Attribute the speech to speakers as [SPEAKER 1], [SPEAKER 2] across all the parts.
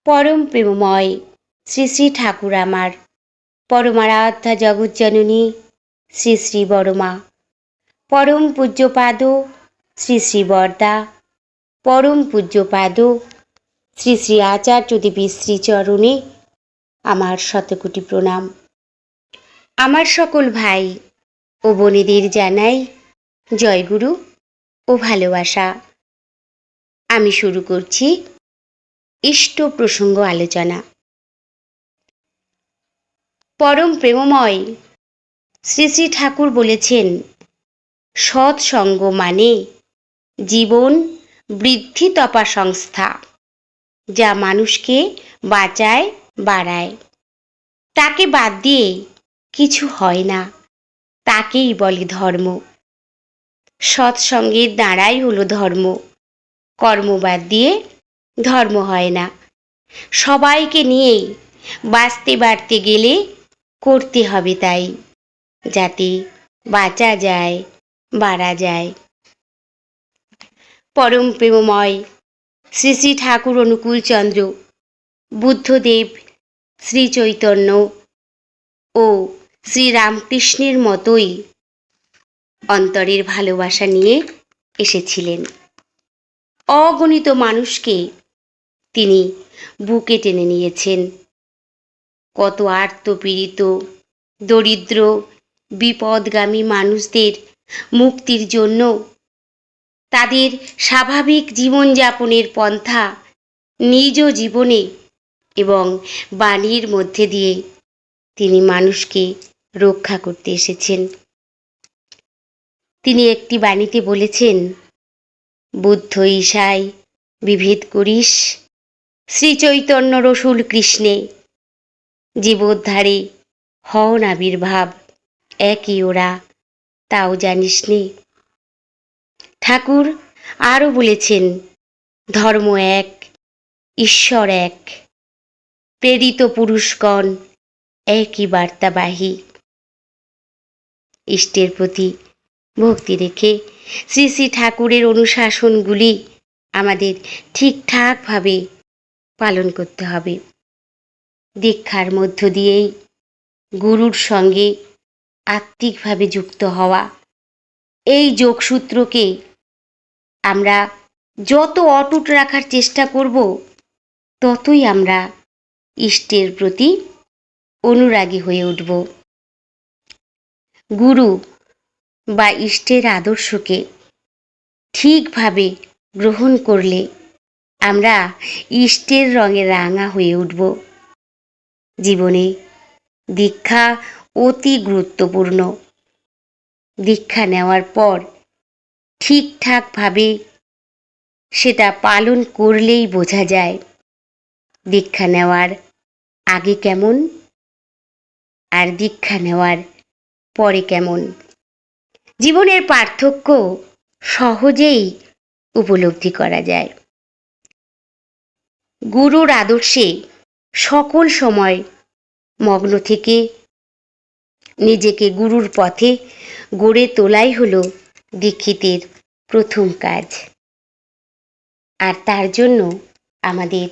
[SPEAKER 1] পরম প্রেমময় শ্রী শ্রী ঠাকুর আমার পরমারাধ্যা জগজ্জননী শ্রী শ্রী বড়মা, পরম পূজ্যপাদ শ্রী শ্রী বরদা, পরম পূজ্যপাদ শ্রী শ্রী আচার্য দেবী শ্রীচরণে আমার শতকোটি প্রণাম। আমার সকল ভাই ও বোনেদের জানাই জয়গুরু ও ভালোবাসা। আমি শুরু করছি ইষ্ট প্রসঙ্গ আলোচনা। পরম প্রেমময় শ্রী শ্রী ঠাকুর বলেছেন, সৎসঙ্গ মানে জীবন বৃদ্ধি তপা সংস্থা, যা মানুষকে বাঁচায় বাড়ায়। তাকে বাদ দিয়ে কিছু হয় না, তাকেই বলে ধর্ম। সৎসঙ্গের দ্বারাই হলো ধর্ম। কর্ম বাদ দিয়ে ধর্ম হয় না। সবাইকে নিয়েই বাঁচতে বাড়তে গেলে করতে হবে তাই, যাতে বাঁচা যায়, বাড়া যায়। পরম প্রেমময় শ্রী শ্রী ঠাকুর অনুকূলচন্দ্র, বুদ্ধদেব, শ্রী চৈতন্য ও শ্রীরামকৃষ্ণের মতোই অন্তরের ভালোবাসা নিয়ে এসেছিলেন। অগণিত মানুষকে তিনি বুকে টেনে নিয়েছেন। কত আর্তপীড়িত, দরিদ্র, বিপদগামী মানুষদের মুক্তির জন্য, তাদের স্বাভাবিক জীবনযাপনের পন্থা নিজ জীবনে এবং বাণীর মধ্যে দিয়ে তিনি মানুষকে রক্ষা করতে এসেছেন। তিনি একটি বাণীতে বলেছেন, বুদ্ধ ঈশায় বিভেদ করিস, শ্রী চৈতন্য রসুল কৃষ্ণে, জীবোদ্ধারে হন আবির্ভাব, একই ওরা, তাও জানিস নে। ঠাকুর আরও বলেছেন, ধর্ম এক, ঈশ্বর এক, প্রেরিত পুরুষগণ একই বার্তাবাহী। ইষ্টের প্রতি ভক্তি রেখে শ্রী শ্রী ঠাকুরের অনুশাসনগুলি আমাদের ঠিকঠাকভাবে পালন করতে হবে। দীক্ষার মধ্য দিয়েই গুরুর সঙ্গে আত্মিকভাবে যুক্ত হওয়া, এই যোগসূত্রকে আমরা যত অটুট রাখার চেষ্টা করব, ততই আমরা ইষ্টের প্রতি অনুরাগী হয়ে উঠব। গুরু বা ইষ্টের আদর্শকে ঠিকভাবে গ্রহণ করলে আমরা ইষ্টের রঙে রাঙা হয়ে উঠব। জীবনে দীক্ষা অতি গুরুত্বপূর্ণ। দীক্ষা নেওয়ার পর ঠিকঠাকভাবে সেটা পালন করলেই বোঝা যায় দীক্ষা নেওয়ার আগে কেমন আর দীক্ষা নেওয়ার পরে কেমন। জীবনের পার্থক্য সহজেই উপলব্ধি করা যায়। গুরুর আদর্শে সকল সময় মগ্ন থেকে নিজেকে গুরুর পথে গড়ে তোলাই হলো দীক্ষিতের প্রথম কাজ। আর তার জন্য আমাদের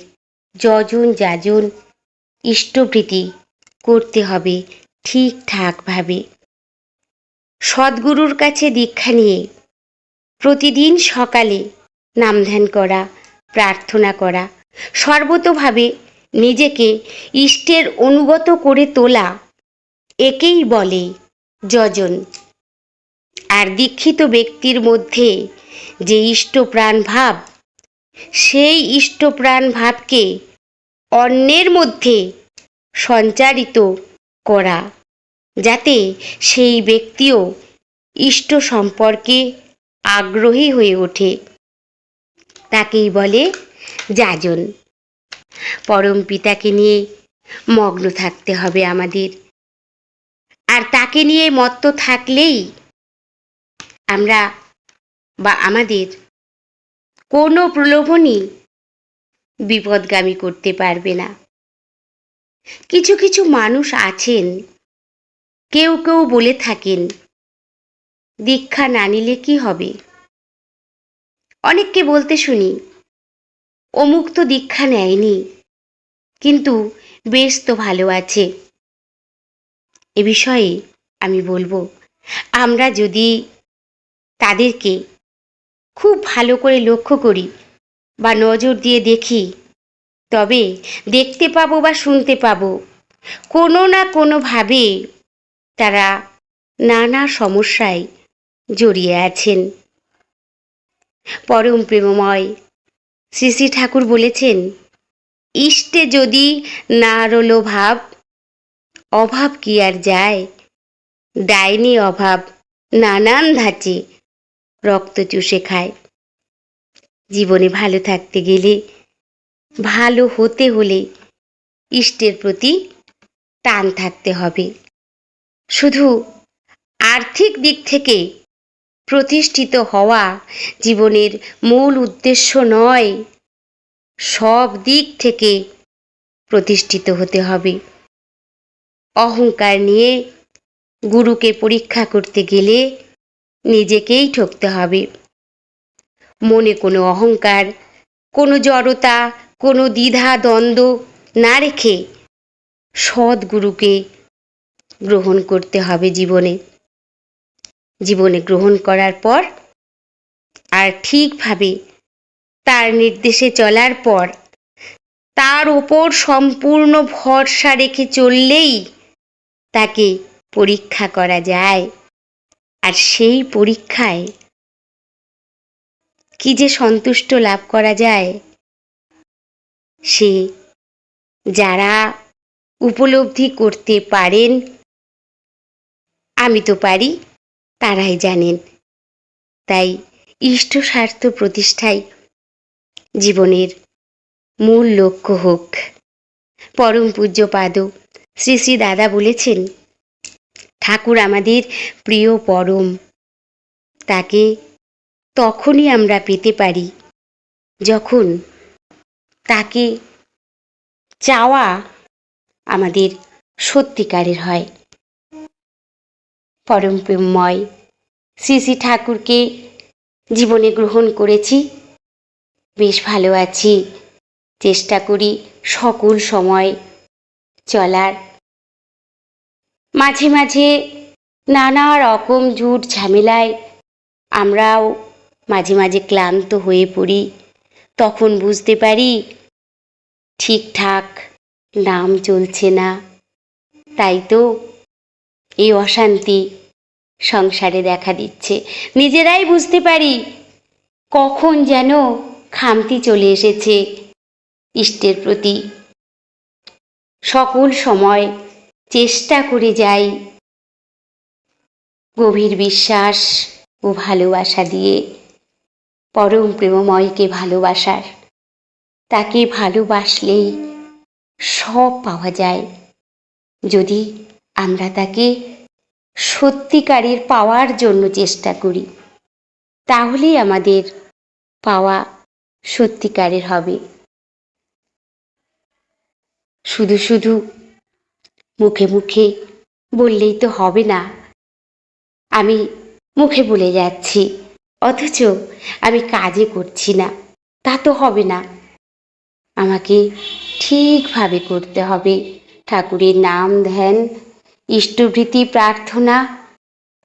[SPEAKER 1] যজন যাজন ইষ্টভৃতি করতে হবে ঠিকঠাকভাবে। সদ্গুরুর কাছে দীক্ষা নিয়ে প্রতিদিন সকালে নাম ধ্যান করা, প্রার্থনা করা, সর্বতোভাবে নিজেকে ইষ্টের অনুগত করে তোলা, একেই বলে যজন। আর দীক্ষিত ব্যক্তির মধ্যে যে ইষ্টপ্রাণ ভাব, সেই ইষ্টপ্রাণ ভাবকে অন্যের মধ্যে সঞ্চারিত করা, যাতে সেই ব্যক্তিও ইষ্ট সম্পর্কে আগ্রহী হয়ে ওঠে, তাকেই বলে যাজন। পরম পিতাকে নিয়ে মগ্ন থাকতে হবে আমাদের। আর তাকে নিয়ে মত্ত থাকলেই আমরা বা আমাদের কোনো প্রলোভনই বিপদগামী করতে পারবে না। কিছু কিছু মানুষ আছেন, কেউ কেউ বলে থাকেন, দীক্ষা না নিলে কি হবে। অনেককে বলতে শুনি, অমুক তো দীক্ষা নেয়নি, কিন্তু বেশ তো ভালো আছে। এ বিষয়ে আমি বলবো, আমরা যদি তাদেরকে খুব ভালো করে লক্ষ্য করি বা নজর দিয়ে দেখি, তবে দেখতে পাবো বা শুনতে পাবো কোনো না কোনোভাবে তারা নানা সমস্যায় জড়িয়ে আছেন। পরম প্রেমময় শ্রী শ্রী ঠাকুর বলেছেন, ইষ্টে যদি না রলো ভাব, অভাব কি আর যায়, ডাইনি অভাব নানান ধাঁচে রক্ত চুষে খায়। জীবনে ভালো থাকতে গেলে, ভালো হতে হলে ইষ্টের প্রতি টান থাকতে হবে। শুধু আর্থিক দিক থেকে প্রতিষ্ঠিত হওয়া জীবনের মূল উদ্দেশ্য নয়, সব দিক থেকে প্রতিষ্ঠিত হতে হবে। অহংকার নিয়ে গুরুকে পরীক্ষা করতে গেলে নিজেকেই ঠকতে হবে। মনে কোনো অহংকার, কোনো জড়তা, কোনো দ্বিধা দ্বন্দ্ব না রেখে সদ্গুরুকে গ্রহণ করতে হবে জীবনে। জীবনে গ্রহণ করার পর আর ঠিকভাবে তার নির্দেশে চলার পর তার ওপর সম্পূর্ণ ভরসা রেখে চললেই তাকে পরীক্ষা করা যায়। আর সেই পরীক্ষায় কি যে সন্তুষ্ট লাভ করা যায়, সে যারা উপলব্ধি করতে পারেন, আমি তো পারি, তারাই জানেন। তাই ইষ্ট স্বার্থ প্রতিষ্ঠাই জীবনের মূল লক্ষ্য হোক। পরম পূজ্যপাদ শ্রী শ্রী দাদা বলেছেন, ঠাকুর আমাদের প্রিয় পরম, তাকে তখনই আমরা পেতে পারি যখন তাকে চাওয়া আমাদের সত্যিকারের হয়। পরম প্রেমময় শ্রী শ্রী ঠাকুরকে জীবনে গ্রহণ করেছি, বেশ ভালো আছি। চেষ্টা করি সকল সময় চলার। মাঝে মাঝে নানা রকম ঝুট ঝামেলায় আমরাও মাঝে মাঝে ক্লান্ত হয়ে পড়ি। তখন বুঝতে পারি ঠিকঠাক নাম চলছে না, তাই তো এই অশান্তি সংসারে দেখা দিচ্ছে। নিজেরাই বুঝতে পারি কখন যেন খামতি চলে এসেছে ইষ্টের প্রতি। সকল সময় চেষ্টা করে যাই গভীর বিশ্বাস ও ভালোবাসা দিয়ে পরম প্রেমময়কে ভালোবাসার। তাকে ভালোবাসলেই সব পাওয়া যায়। যদি আমরা তাকে সত্যিকারের পাওয়ার জন্য চেষ্টা করি, তাহলেই আমাদের পাওয়া সত্যিকারের হবে। শুধু শুধু মুখে মুখে বললেই তো হবে না। আমি মুখে বলে যাচ্ছি, অথচ আমি কাজে করছি না, তা তো হবে না। আমাকে ঠিকভাবে করতে হবে। ঠাকুরের নাম ধ্যান, ইষ্টভৃতি প্রার্থনা,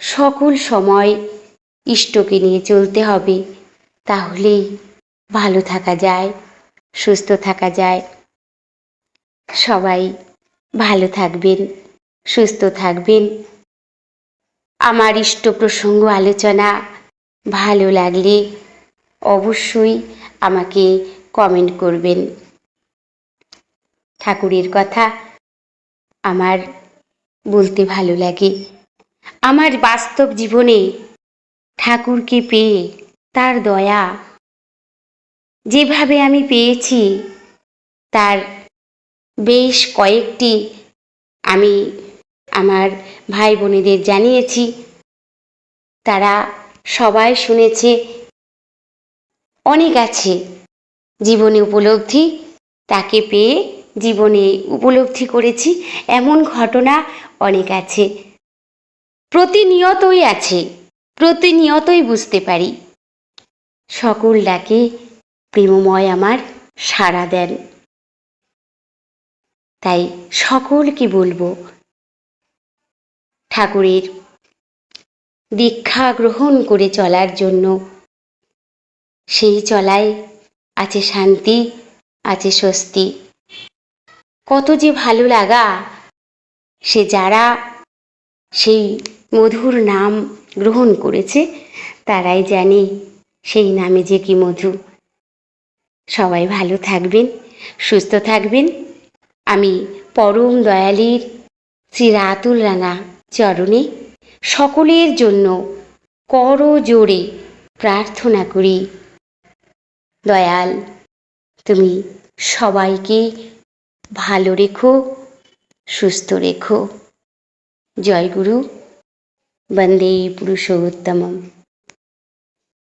[SPEAKER 1] সকল সময় ইষ্টকে নিয়ে চলতে হবে। তাহলেই ভালো থাকা যায়, সুস্থ থাকা যায়। সবাই ভালো থাকবেন, সুস্থ থাকবেন। আমার ইষ্ট প্রসঙ্গ আলোচনা ভালো লাগলে অবশ্যই আমাকে কমেন্ট করবেন। ঠাকুরের কথা আমার বলতে ভালো লাগে। আমার বাস্তব জীবনে ঠাকুরকে পেয়ে, তার দয়া যেভাবে আমি পেয়েছি, তার বেশ কয়েকটি আমি আমার ভাই বোনেদের জানিয়েছি। তারা সবাই শুনেছে। অনেক আছে জীবনে উপলব্ধি, তাকে পেয়ে জীবনে উপলব্ধি করেছি এমন ঘটনা অনেক আছে। প্রতিনিয়তই আছে, প্রতিনিয়তই বুঝতে পারি। সকল ডাকে প্রেমময় আমার সাড়া দেন। তাই সকলকে বলবো ঠাকুরের দীক্ষা গ্রহণ করে চলার জন্য। সেই চলায় আছে শান্তি, আছে স্বস্তি, কত যে ভালো লাগা। সে যারা সেই মধুর নাম গ্রহণ করেছে তারাই জানে সেই নামে যে কি মধু। সবাই ভালো থাকবেন, সুস্থ থাকবেন। আমি পরম দয়ালের শ্রী রাতুল রাঙা চরণে সকলের জন্য করজোড়ে প্রার্থনা করি, দয়াল তুমি সবাইকে ভালো রেখো, সুস্থ রেখো। জয় গুরু, বন্দে পুরুষোত্তমম।